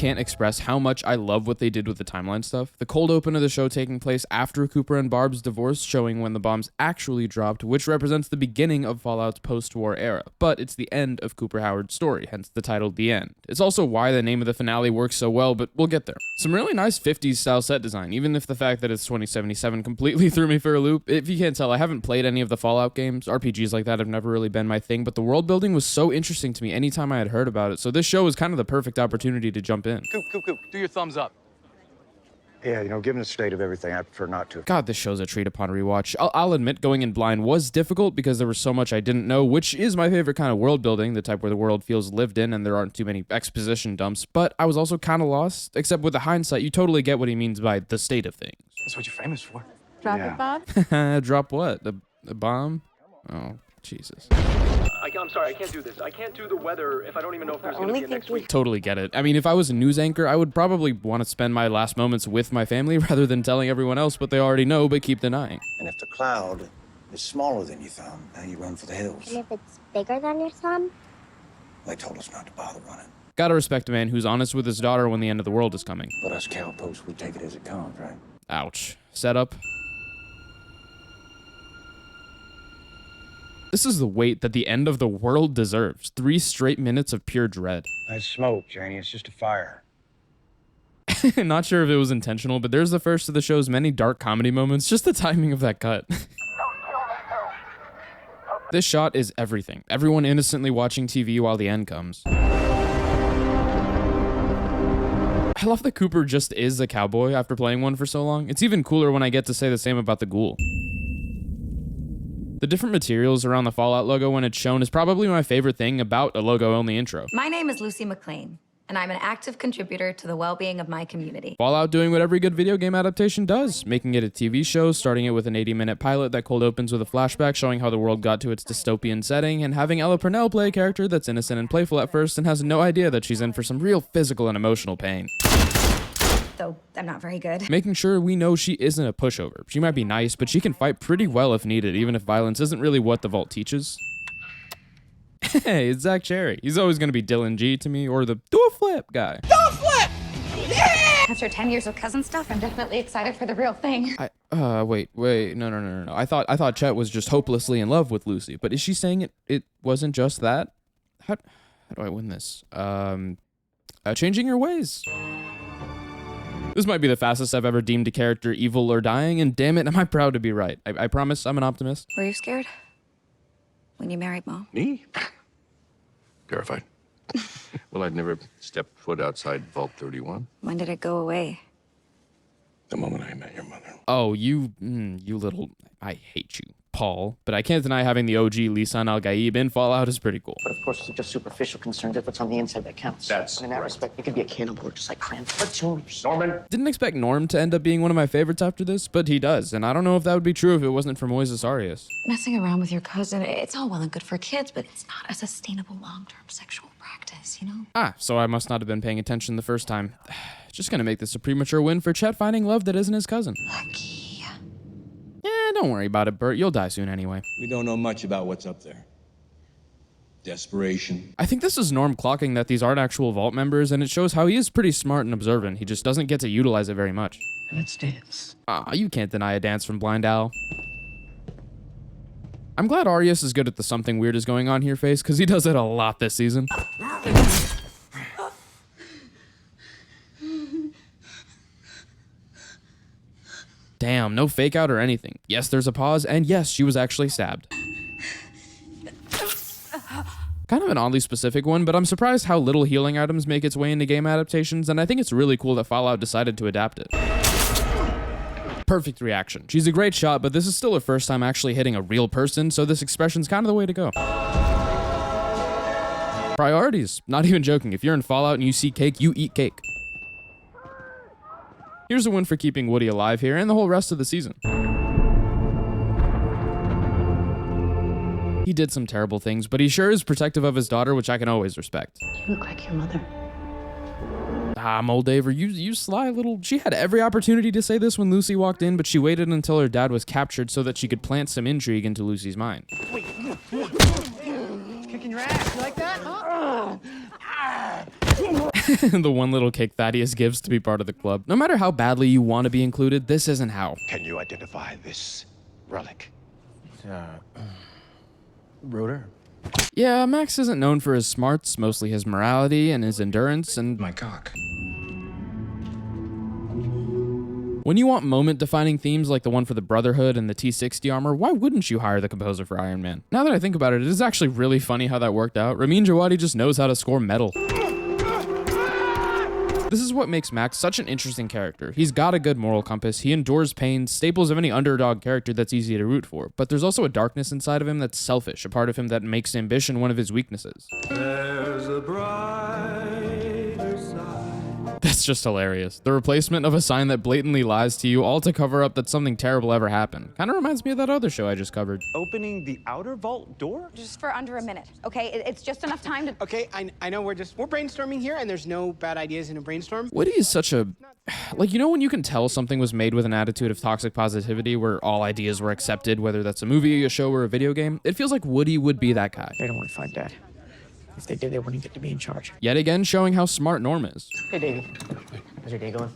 can't express how much I love what they did with the timeline stuff. The cold open of the show taking place after Cooper and Barb's divorce, showing when the bombs actually dropped, which represents the beginning of Fallout's post-war era. But it's the end of Cooper Howard's story, hence the title The End. It's also why the name of the finale works so well, but we'll get there. Some really nice 50s style set design, even if the fact that it's 2077 completely threw me for a loop. If you can't tell, I haven't played any of the Fallout games. RPGs like that have never really been my thing, but the world building was so interesting to me anytime I had heard about it, so this show was kind of the perfect opportunity to jump in. Coop, do your thumbs up. Yeah, you know, given the state of everything, I prefer not to. God, this show's a treat upon rewatch. I'll admit going in blind was difficult because there was so much I didn't know, which is my favorite kind of world building, the type where the world feels lived in and there aren't too many exposition dumps, but I was also kind of lost, except with the hindsight, you totally get what he means by the state of things. That's what you're famous for. Drop it, Bob? Drop what? A bomb? Oh, Jesus. I'm sorry, I can't do this. I can't do the weather if I don't even know if there's going to be a next week. Totally get it. I mean, if I was a news anchor, I would probably want to spend my last moments with my family rather than telling everyone else what they already know but keep denying. And if the cloud is smaller than you thumb, now you run for the hills. And if it's bigger than your thumb? They told us not to bother running. Gotta respect a man who's honest with his daughter when the end of the world is coming. But us cowposts, we take it as it comes, right? Ouch. Setup. This is the weight that the end of the world deserves. 3 straight minutes of pure dread. That's smoke, Janie. It's just a fire. Not sure if it was intentional, but there's the first of the show's many dark comedy moments. Just the timing of that cut. This shot is everything. Everyone innocently watching TV while the end comes. I love that Cooper just is a cowboy after playing one for so long. It's even cooler when I get to say the same about the ghoul. The different materials around the Fallout logo when it's shown is probably my favorite thing about a logo-only intro. My name is Lucy McLean, and I'm an active contributor to the well-being of my community. Fallout doing what every good video game adaptation does, making it a TV show, starting it with an 80-minute pilot that cold opens with a flashback showing how the world got to its dystopian setting, and having Ella Purnell play a character that's innocent and playful at first and has no idea that she's in for some real physical and emotional pain. Though I'm not very good. Making sure we know she isn't a pushover. She might be nice, but she can fight pretty well if needed, even if violence isn't really what the Vault teaches. Hey, it's Zach Cherry. He's always going to be Dylan G to me, or the do a flip guy. Do a flip! Yeah! After 10 years of cousin stuff, I'm definitely excited for the real thing. Wait, no. I thought Chet was just hopelessly in love with Lucy, but is she saying it wasn't just that? How do I win this? Changing your ways. This might be the fastest I've ever deemed a character evil or dying, and damn it, am I proud to be right. I promise I'm an optimist. Were you scared when you married Mom? Me? Terrified. Well, I'd never stepped foot outside Vault 31. When did it go away? The moment I met your mother. Oh, you little... I hate you, Paul. But I can't deny having the OG Lisan Al-Gaib in Fallout is pretty cool. But of course, it's just superficial concerns. If it's on the inside, that counts. That's in that respect, it could be a cannibal or just like Cranston. But tumors. Norman? Didn't expect Norm to end up being one of my favorites after this, but he does. And I don't know if that would be true if it wasn't for Moises Arias. Messing around with your cousin, it's all well and good for kids, but it's not a sustainable long-term sexual practice, you know? So I must not have been paying attention the first time. Just gonna make this a premature win for Chet finding love that isn't his cousin. Lucky. Don't worry about it, Bert. You'll die soon anyway. We don't know much about what's up there. Desperation. I think this is Norm clocking that these aren't actual Vault members, and it shows how he is pretty smart and observant. He just doesn't get to utilize it very much. Let's dance. You can't deny a dance from Blind Al. I'm glad Arias is good at the something weird is going on here face, because he does it a lot this season. Damn, no fake out or anything. Yes, there's a pause, and yes, she was actually stabbed. Kind of an oddly specific one, but I'm surprised how little healing items make its way into game adaptations, and I think it's really cool that Fallout decided to adapt it. Perfect reaction. She's a great shot, but this is still her first time actually hitting a real person, so this expression's kind of the way to go. Priorities. Not even joking. If you're in Fallout and you see cake, you eat cake. Here's a win for keeping Woody alive here and the whole rest of the season. He did some terrible things, but he sure is protective of his daughter, which I can always respect. You look like your mother. Moldaver, you sly little... She had every opportunity to say this when Lucy walked in, but she waited until her dad was captured so that she could plant some intrigue into Lucy's mind. Wait, kicking your ass, you like that, huh? The one little kick Thaddeus gives to be part of the club. No matter how badly you want to be included, this isn't how. Can you identify this relic? Rooter? Yeah, Max isn't known for his smarts, mostly his morality and his endurance, and My cock. when you want moment-defining themes like the one for the Brotherhood and the T-60 armor, why wouldn't you hire the composer for Iron Man? Now that I think about it, it is actually really funny how that worked out. Ramin Djawadi just knows how to score metal. This is what makes Max such an interesting character. He's got a good moral compass, he endures pain, staples of any underdog character that's easy to root for, but there's also a darkness inside of him that's selfish, a part of him that makes ambition one of his weaknesses. There's a brighter side. That's just hilarious. The replacement of a sign that blatantly lies to you, all to cover up that something terrible ever happened. Kind of reminds me of that other show I just covered. Opening the outer vault door? Just for under a minute, okay? It's just enough time to... Okay, I know we're brainstorming here, and there's no bad ideas in a brainstorm. Woody is such a... Like, you know when you can tell something was made with an attitude of toxic positivity where all ideas were accepted, whether that's a movie, a show, or a video game? It feels like Woody would be that guy. They don't want to fight Dad. If they did, they wouldn't get to be in charge. Yet again, showing how smart Norm is. Hey, Davey. How's your day going?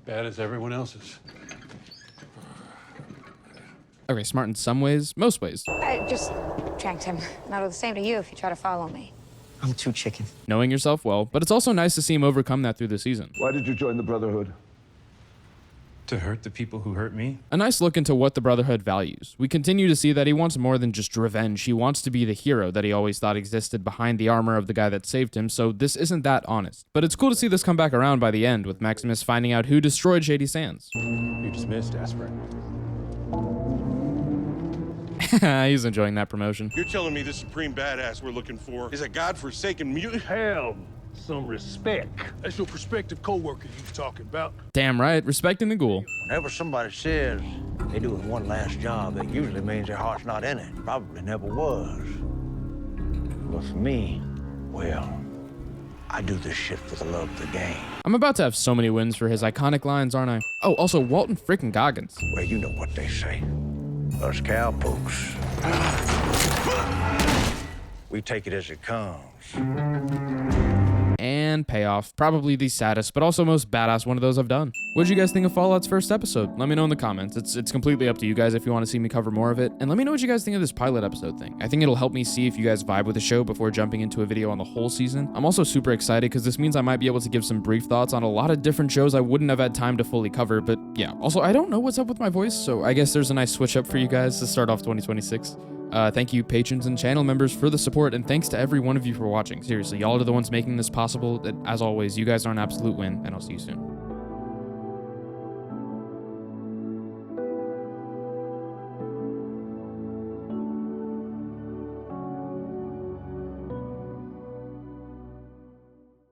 Bad as everyone else's. Okay, smart in some ways, most ways. I just tracked him. That'll the same to you if you try to follow me. I'm too chicken. Knowing yourself well, but it's also nice to see him overcome that through the season. Why did you join the Brotherhood? To hurt the people who hurt me? A nice look into what the Brotherhood values. We continue to see that he wants more than just revenge. He wants to be the hero that he always thought existed behind the armor of the guy that saved him, so this isn't that honest. But it's cool to see this come back around by the end, with Maximus finding out who destroyed Shady Sands. You're dismissed, aspirant. He's enjoying that promotion. You're telling me the supreme badass we're looking for is a godforsaken mutant? Hell, some respect. That's your prospective co-worker you talking about. Damn right, respecting the ghoul. Whenever somebody says they're doing one last job, that usually means their heart's not in it. Probably never was. But for me, well, I do this shit for the love of the game. I'm about to have so many wins for his iconic lines, aren't I? Oh, also Walton freaking Goggins. Well, you know what they say. Us cowpokes. We take it as it comes. And payoff. Probably the saddest, but also most badass one of those I've done. What did you guys think of Fallout's first episode? Let me know in the comments. It's completely up to you guys if you want to see me cover more of it. And let me know what you guys think of this pilot episode thing. I think it'll help me see if you guys vibe with the show before jumping into a video on the whole season. I'm also super excited because this means I might be able to give some brief thoughts on a lot of different shows I wouldn't have had time to fully cover, but yeah. Also, I don't know what's up with my voice, so I guess there's a nice switch up for you guys to start off 2026. Thank you, patrons and channel members, for the support, and thanks to every one of you for watching. Seriously, y'all are the ones making this possible. As always, you guys are an absolute win, and I'll see you soon.